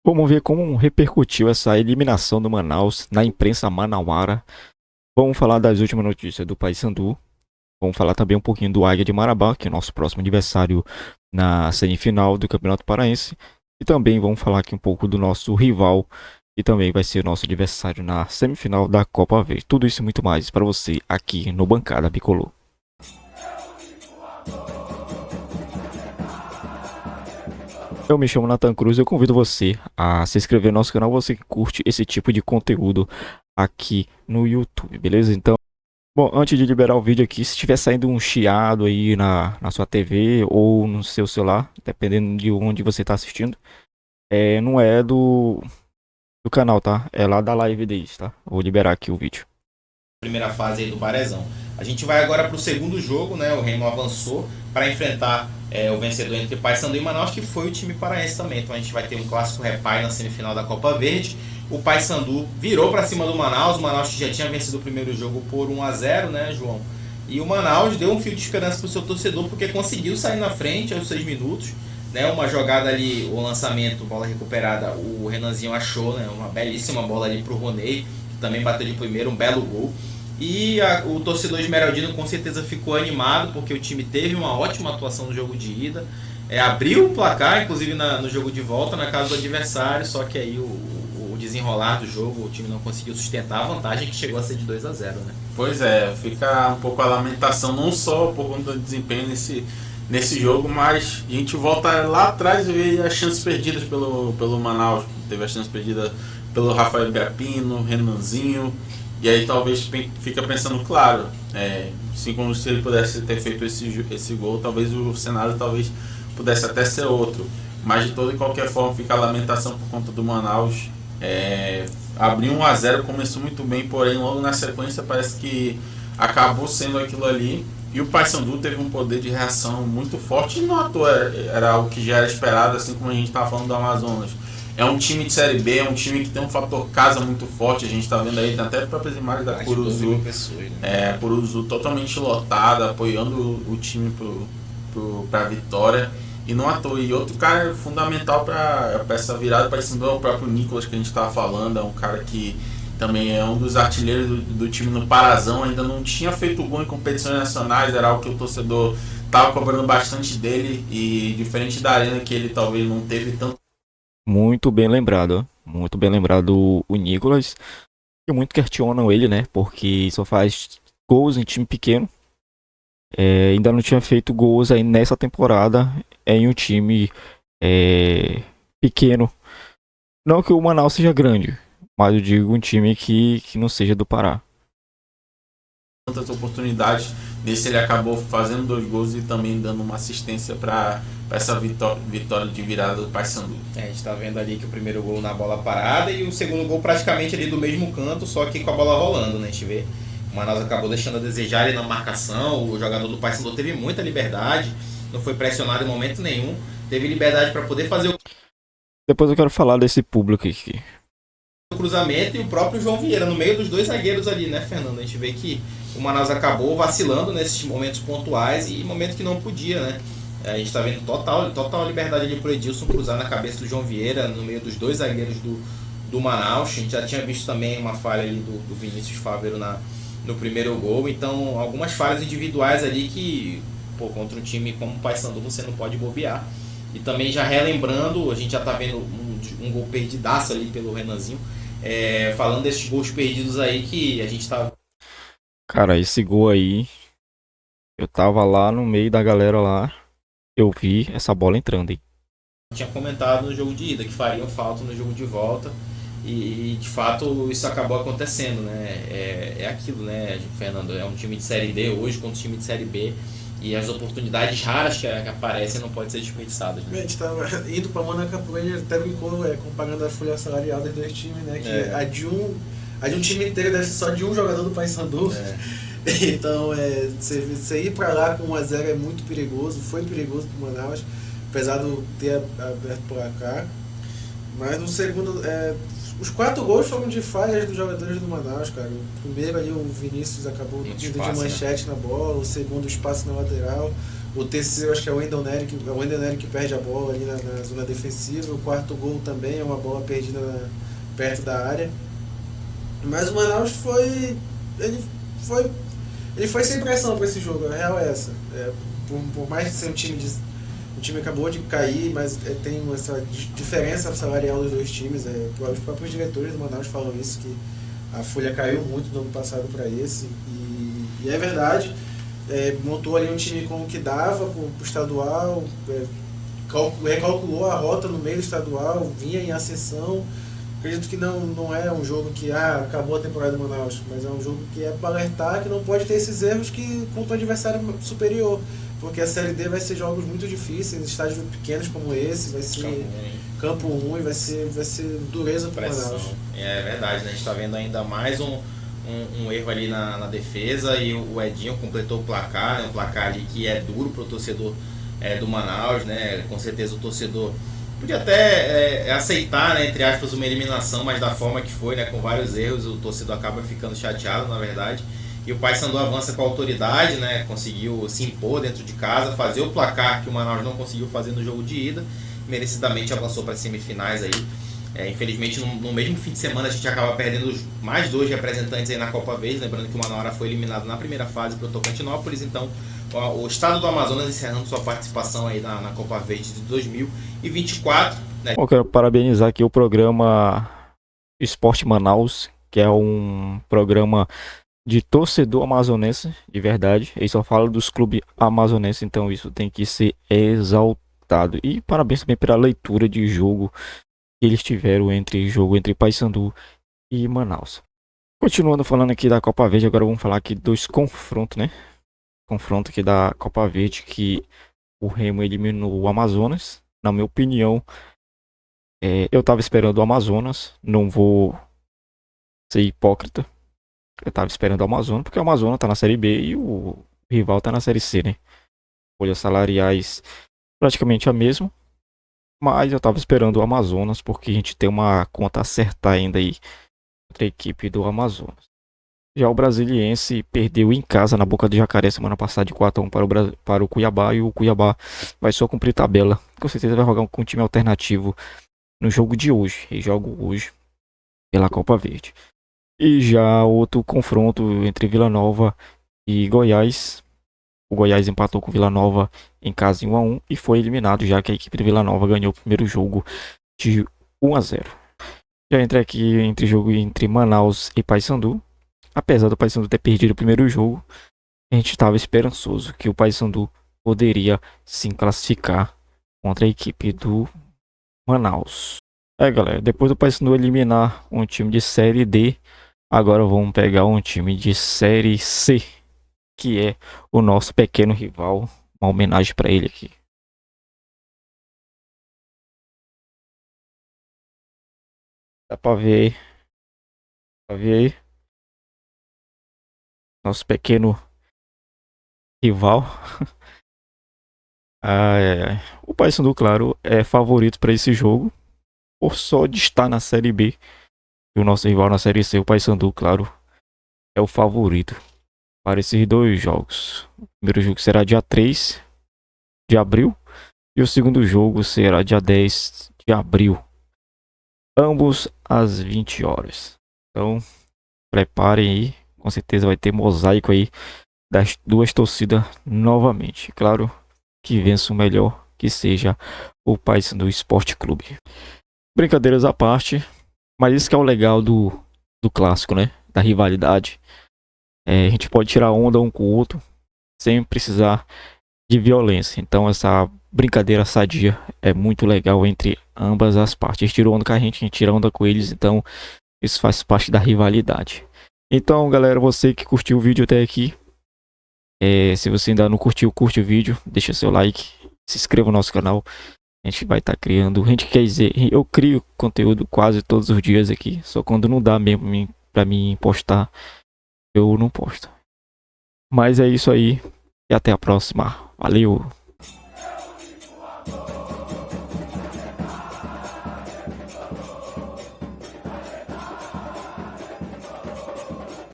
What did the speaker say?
Vamos ver como repercutiu essa eliminação do Manaus na imprensa manauara. Vamos falar das últimas notícias do Paysandu. Vamos falar também um pouquinho do Águia de Marabá, que é o nosso próximo adversário na semifinal do Campeonato Paraense. E também vamos falar aqui um pouco do nosso rival, que também vai ser o nosso adversário na semifinal da Copa Verde. Tudo isso e muito mais para você aqui no Bancada Bicolor. Eu me chamo Nathan Cruz e eu convido você a se inscrever no nosso canal, você que curte esse tipo de conteúdo aqui no YouTube, beleza? Então, bom, antes de liberar o vídeo aqui, se estiver saindo um chiado aí na sua TV ou no seu celular, dependendo de onde você está assistindo, não é do canal, tá? É lá da live deles, tá? Vou liberar aqui o vídeo. Primeira fase aí do Barezão. A gente vai agora para o segundo jogo, né? O Remo avançou para enfrentar o vencedor entre Paysandu e Manaus, que foi o time paraense também. Então a gente vai ter um clássico repai na semifinal da Copa Verde. O Paysandu virou para cima do Manaus. O Manaus já tinha vencido o primeiro jogo por 1-0, né, João? E o Manaus deu um fio de esperança para o seu torcedor porque conseguiu sair na frente aos 6 minutos. Né, uma jogada ali, o lançamento, bola recuperada, o Renanzinho achou, né, uma belíssima bola ali para o Roney, que também bateu de primeiro, um belo gol. E o torcedor esmeraldino com certeza ficou animado, porque o time teve uma ótima atuação no jogo de ida. Abriu o placar, inclusive no jogo de volta, na casa do adversário, só que aí o desenrolar do jogo, o time não conseguiu sustentar a vantagem que chegou a ser de 2-0, né? Pois é, fica um pouco a lamentação, não só por conta do desempenho nesse jogo, mas a gente volta lá atrás e vê as chances perdidas pelo Manaus. Teve a chance perdida pelo Rafael Biapino, Renanzinho. E aí talvez fica pensando, claro, assim como se ele pudesse ter feito esse gol, talvez o cenário pudesse até ser outro. Mas de toda e qualquer forma fica a lamentação por conta do Manaus. Abriu 1-0, começou muito bem, porém logo na sequência parece que acabou sendo aquilo ali. E o Paysandu teve um poder de reação muito forte e não à toa era algo que já era esperado, assim como a gente estava falando do Amazonas. É um time de Série B, é um time que tem um fator casa muito forte. A gente está vendo aí, tem até as próprias imagens da Curuzu. A Curuzu totalmente lotada, apoiando o time para a vitória. E não à toa. E outro cara fundamental para essa virada, parecendo o próprio Nicolas que a gente estava falando. É um cara que também é um dos artilheiros do time no Parazão. Ainda não tinha feito gol em competições nacionais, era algo que o torcedor estava cobrando bastante dele. E diferente da Arena, que ele talvez não teve tanto. Muito bem lembrado, ó. Muito bem lembrado o Nicolas. E muito questionam ele, né? Porque só faz gols em time pequeno. Ainda não tinha feito gols aí nessa temporada em um time pequeno. Não que o Manaus seja grande, mas eu digo um time que não seja do Pará. Tantas oportunidades, nesse ele acabou fazendo 2 gols e também dando uma assistência para essa vitória de virada do Paysandu. A gente está vendo ali que o primeiro gol na bola parada e o segundo gol praticamente ali do mesmo canto, só que com a bola rolando, né? A gente vê o Manaus acabou deixando a desejar ali na marcação, o jogador do Paysandu teve muita liberdade, não foi pressionado em momento nenhum, teve liberdade para poder fazer o Depois eu quero falar desse público aqui. cruzamento e o próprio João Vieira no meio dos 2 zagueiros ali, né, Fernando? A gente vê que o Manaus acabou vacilando nesses momentos pontuais e momentos que não podia, né? A gente está vendo total liberdade ali pro Edilson cruzar na cabeça do João Vieira no meio dos 2 zagueiros do Manaus. A gente já tinha visto também uma falha ali do Vinícius Fávero no primeiro gol. Então, algumas falhas individuais ali que, contra um time como o Paysandu você não pode bobear. E também já relembrando, a gente já está vendo um gol perdidaço ali pelo Renanzinho. Falando desses gols perdidos aí que a gente tá... Cara, esse gol aí, eu tava lá no meio da galera lá, eu vi essa bola entrando, hein? Tinha comentado no jogo de ida que fariam falta no jogo de volta e de fato isso acabou acontecendo, né? É aquilo, né, Fernando? É um time de Série D hoje contra um time de Série B e as oportunidades raras que aparecem não podem ser desperdiçadas, né? A gente estava indo para Mônaco, ele até brincou comparando a folha salarial dos 2 times, né? Que a de um time inteiro deve ser só de um jogador do Paysandu. Então, você ir para lá com 1-0 é muito perigoso, foi perigoso para o Manaus, apesar de ter aberto por cá. Mas no segundo, os 4 gols foram de falhas dos jogadores do Manaus, cara. O primeiro ali, o Vinícius acabou indo de manchete, né, na bola, o segundo, o espaço na lateral. O terceiro, acho que é o Wendel Nery que perde a bola ali na zona defensiva. O quarto gol também é uma bola perdida perto da área. Mas o Manaus ele foi sem pressão para esse jogo, a real é essa. Por mais que ser um time que acabou de cair, mas tem essa diferença salarial dos dois times. Os próprios diretores do Manaus falam isso, que a folha caiu muito do ano passado para esse. E é verdade, montou ali um time com o que dava para o estadual, recalculou a rota no meio do estadual, vinha em ascensão. Acredito que não é um jogo que acabou a temporada do Manaus, mas é um jogo que é para alertar que não pode ter esses erros contra o adversário superior, porque a Série D vai ser jogos muito difíceis, estádios pequenos como esse, vai ser campo ruim, vai ser dureza para o Manaus. É verdade, né? A gente está vendo ainda mais um erro ali na defesa, e o Edinho completou o placar, né? Um placar ali que é duro para o torcedor do Manaus, né? Com certeza o torcedor podia até aceitar, né, entre aspas, uma eliminação, mas da forma que foi, né, com vários erros, o torcedor acaba ficando chateado, na verdade. E o Paysandu avança com a autoridade, né, conseguiu se impor dentro de casa, fazer o placar que o Manaus não conseguiu fazer no jogo de ida, merecidamente avançou para as semifinais aí. Infelizmente, no mesmo fim de semana, a gente acaba perdendo mais 2 representantes aí na Copa Verde, lembrando que o Manaus foi eliminado na primeira fase para o Tocantinópolis, então o estado do Amazonas encerrando sua participação aí na Copa Verde de 2024. Né? Eu quero parabenizar aqui o programa Esporte Manaus, que é um programa de torcedor amazonense, de verdade. Ele só fala dos clubes amazonenses, então isso tem que ser exaltado. E parabéns também pela leitura de jogo que eles tiveram entre Paysandu e Manaus. Continuando falando aqui da Copa Verde, agora vamos falar aqui dos confrontos, né? Confronto aqui da Copa Verde, que o Remo eliminou o Amazonas. Na minha opinião, eu tava esperando o Amazonas, não vou ser hipócrita. Eu tava esperando o Amazonas, porque o Amazonas tá na Série B e o rival tá na Série C, né? Folhas salariais praticamente a mesma, mas eu tava esperando o Amazonas, porque a gente tem uma conta a acertar ainda aí contra a equipe do Amazonas. Já o Brasiliense perdeu em casa na Boca do Jacaré semana passada de 4-1 para o Cuiabá, e o Cuiabá vai só cumprir tabela. Com certeza vai jogar com um time alternativo no jogo de hoje. E jogo hoje pela Copa Verde. E já outro confronto entre Vila Nova e Goiás. O Goiás empatou com o Vila Nova em casa em 1-1 e foi eliminado, já que a equipe do Vila Nova ganhou o primeiro jogo de 1-0. Já entra aqui entre Manaus e Paysandu. Apesar do Paysandu ter perdido o primeiro jogo, a gente estava esperançoso que o Paysandu poderia se classificar contra a equipe do Manaus. Galera, depois do Paysandu eliminar um time de Série D, agora vamos pegar um time de Série C, que é o nosso pequeno rival. Uma homenagem para ele aqui. Dá pra ver aí. Nosso pequeno rival. O Paysandu, claro, é favorito para esse jogo, por só de estar na Série B. E o nosso rival na Série C, o Paysandu, claro, é o favorito para esses dois jogos. O primeiro jogo será dia 3 de abril e o segundo jogo será dia 10 de abril. Ambos às 20 horas. Então, preparem aí. Com certeza vai ter mosaico aí das duas torcidas novamente. Claro que vença o melhor, que seja o Paysandu Esporte Clube. Brincadeiras à parte, mas isso que é o legal do clássico, né? Da rivalidade. A gente pode tirar onda um com o outro sem precisar de violência. Então essa brincadeira sadia é muito legal entre ambas as partes. Eles tiram onda com a gente tira onda com eles. Então isso faz parte da rivalidade. Então, galera, você que curtiu o vídeo até aqui, se você ainda não curtiu, curte o vídeo, deixa seu like, se inscreva no nosso canal. A gente vai estar criando, a gente quer dizer, eu crio conteúdo quase todos os dias aqui, só quando não dá mesmo pra mim postar, eu não posto. Mas é isso aí, e até a próxima. Valeu!